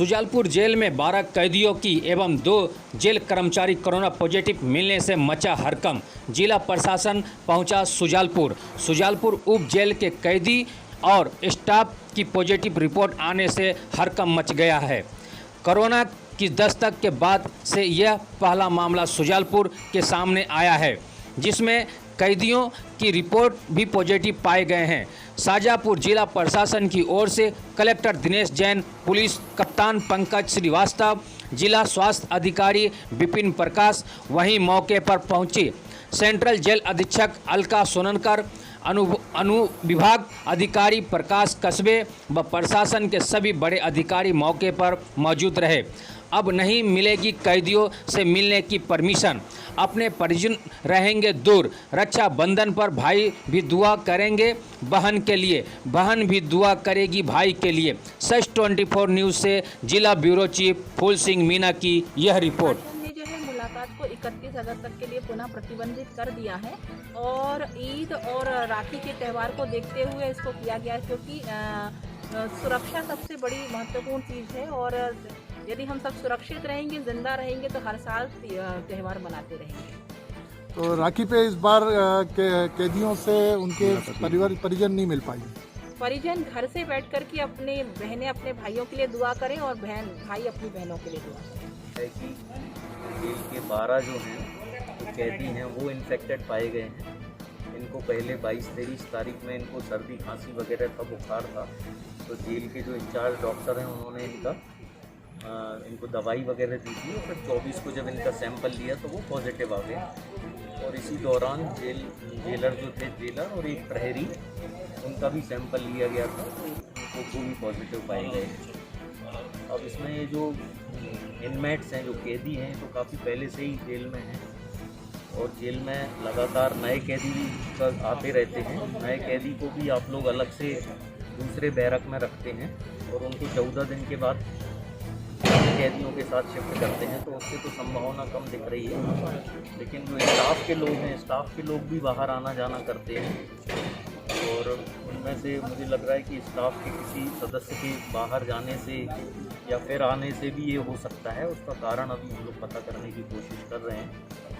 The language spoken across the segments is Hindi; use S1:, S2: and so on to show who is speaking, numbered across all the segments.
S1: सुजालपुर जेल में 12 कैदियों की एवं 2 जेल कर्मचारी कोरोना पॉजिटिव मिलने से मचा हड़कंप। जिला प्रशासन पहुंचा सुजालपुर उप जेल के कैदी और स्टाफ की पॉजिटिव रिपोर्ट आने से हड़कंप मच गया है। कोरोना की दस्तक के बाद से यह पहला मामला सुजालपुर के सामने आया है, जिसमें कैदियों की रिपोर्ट भी पॉजिटिव पाए गए हैं। शाजापुर जिला प्रशासन की ओर से कलेक्टर दिनेश जैन, पुलिस कप्तान पंकज श्रीवास्तव, जिला स्वास्थ्य अधिकारी विपिन प्रकाश वहीं मौके पर पहुंचे। सेंट्रल जेल अधीक्षक अलका सोननकर, अनुविभाग अधिकारी प्रकाश कस्बे व प्रशासन के सभी बड़े अधिकारी मौके पर मौजूद रहे। अब नहीं मिलेगी कैदियों से मिलने की परमिशन, अपने परिजन रहेंगे दूर। रक्षाबंधन पर भाई भी दुआ करेंगे बहन के लिए, बहन भी दुआ करेगी भाई के लिए। सच 24 न्यूज़ से जिला ब्यूरो चीफ फूल सिंह मीना की यह रिपोर्ट।
S2: मुलाकात को 31 अगस्त तक के लिए पुनः प्रतिबंधित कर दिया है और ईद और राखी के त्यौहार को देखते हुए इसको किया गया है, क्योंकि सुरक्षा सबसे बड़ी महत्वपूर्ण चीज़ है और यदि हम सब सुरक्षित रहेंगे, जिंदा रहेंगे तो हर साल त्यौहार मनाते रहेंगे।
S3: तो राखी पे इस बार कैदियों से उनके परिजन नहीं मिल पाई।
S2: परिजन घर से बैठ कर के अपने बहनें अपने भाइयों के लिए दुआ करें और भाई अपनी बहनों के लिए दुआ करें।
S4: कि जेल के 12 जो हैं कैदी हैं वो इन्फेक्टेड पाए गए हैं। इनको पहले 22-23 तारीख में इनको सर्दी खांसी वगैरह का बुखार था, तो जेल के जो इंचार्ज डॉक्टर हैं उन्होंने इनको दवाई वगैरह दी थी और फिर 24 को जब इनका सैंपल लिया तो वो पॉजिटिव आ गए। और इसी दौरान जेलर जो थे जेलर और एक प्रहरी, उनका भी सैंपल लिया गया था, तो वो भी पॉजिटिव पाए गए। अब इसमें ये जो इनमेट्स हैं, जो कैदी हैं, तो काफ़ी पहले से ही जेल में हैं और जेल में लगातार नए कैदी भी आते रहते हैं। नए कैदी को भी आप लोग अलग से दूसरे बैरक में रखते हैं और उनको 14 दिन के बाद कैदियों के साथ शिफ्ट करते हैं, तो उससे तो संभावना कम दिख रही है। लेकिन जो स्टाफ के लोग हैं, स्टाफ के लोग भी बाहर आना जाना करते हैं और उनमें से मुझे लग रहा है कि स्टाफ के किसी सदस्य के बाहर जाने से या फिर आने से भी ये हो सकता है। उसका कारण अभी हम लोग पता करने की कोशिश कर रहे हैं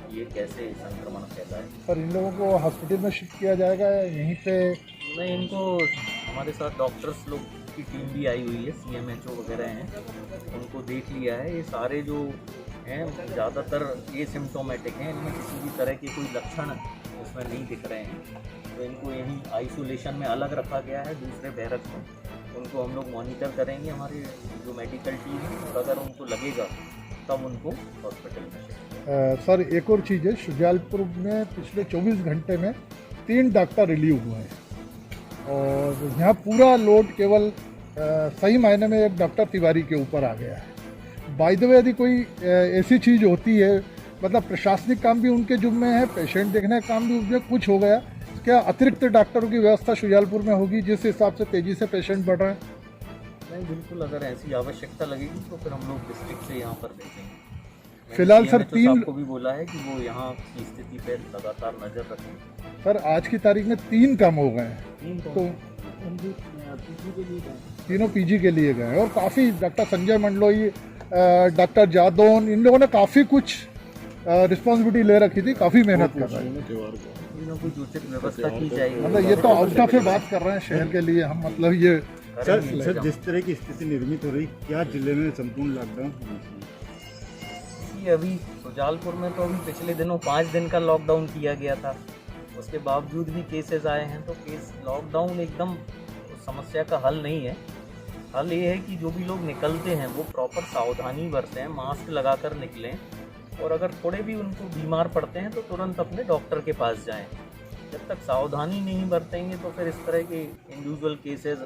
S4: कि ये कैसे संक्रमण फैला है।
S3: पर इन लोगों को हॉस्पिटल में शिफ्ट किया जाएगा यहीं पे?
S4: नहीं, इनको हमारे साथ डॉक्टर्स लोग की टीम भी आई हुई है, CMHO वगैरह हैं, उनको देख लिया है। ये सारे जो हैं ज़्यादातर ये सिम्टोमेटिक हैं, इनमें किसी भी तरह के कोई लक्षण उसमें नहीं दिख रहे हैं, तो इनको यहीं आइसोलेशन में अलग रखा गया है दूसरे बैरक में। उनको हम लोग मॉनिटर करेंगे, हमारी जो मेडिकल टीम है, और अगर उनको लगेगा तब उनको हॉस्पिटल में।
S3: सर एक और चीज़ है, सुजालपुर में पिछले 24 घंटे में 3 डॉक्टर रिलीव हुए हैं और यहाँ पूरा लोड केवल सही मायने में एक डॉक्टर तिवारी के ऊपर आ गया है। बाय द वे यदि कोई ऐसी चीज़ होती है, मतलब प्रशासनिक काम भी उनके जुम्मे है, पेशेंट देखने का काम भी उनमें कुछ हो गया, क्या अतिरिक्त डॉक्टरों की व्यवस्था सुजालपुर में होगी जिस हिसाब से तेज़ी से पेशेंट बढ़ रहे हैं?
S4: नहीं, बिल्कुल, अगर ऐसी आवश्यकता लगेगी तो फिर हम लोग डिस्ट्रिक्ट से यहाँ पर भेजेंगे।
S3: फिलहाल सर 3
S4: को भी बोला है कि वो यहाँ की स्थिति पर लगातार नज़र रखें।
S3: सर आज की तारीख में 3 कम हो गए हैं, तो तीनों PG के लिए गए और काफ़ी डॉक्टर संजय मंडलोई, डॉक्टर जादौन, इन लोगों ने काफ़ी कुछ रिस्पॉन्सिबिलिटी ले रखी थी, काफ़ी मेहनत कर रहे हैं।
S4: व्यवस्था की जाएगी।
S3: मतलब ये तो आउट ऑफ बात कर रहे हैं शहर के लिए हम, मतलब ये
S5: सर जिस तरह की स्थिति निर्मित हो रही, क्या जिले में संपूर्ण लॉकडाउन?
S4: अभी सुजालपुर में तो अभी पिछले दिनों 5 दिन का लॉकडाउन किया गया था, उसके बावजूद भी केसेस आए हैं। तो लॉकडाउन एकदम समस्या का हल नहीं है। हल ये है कि जो भी लोग निकलते हैं वो प्रॉपर सावधानी बरतें, मास्क लगाकर निकलें और अगर थोड़े भी उनको बीमार पड़ते हैं तो तुरंत अपने डॉक्टर के पास जाएं। जब तक सावधानी नहीं बरतेंगे तो फिर इस तरह के इंडिविजुअल केसेस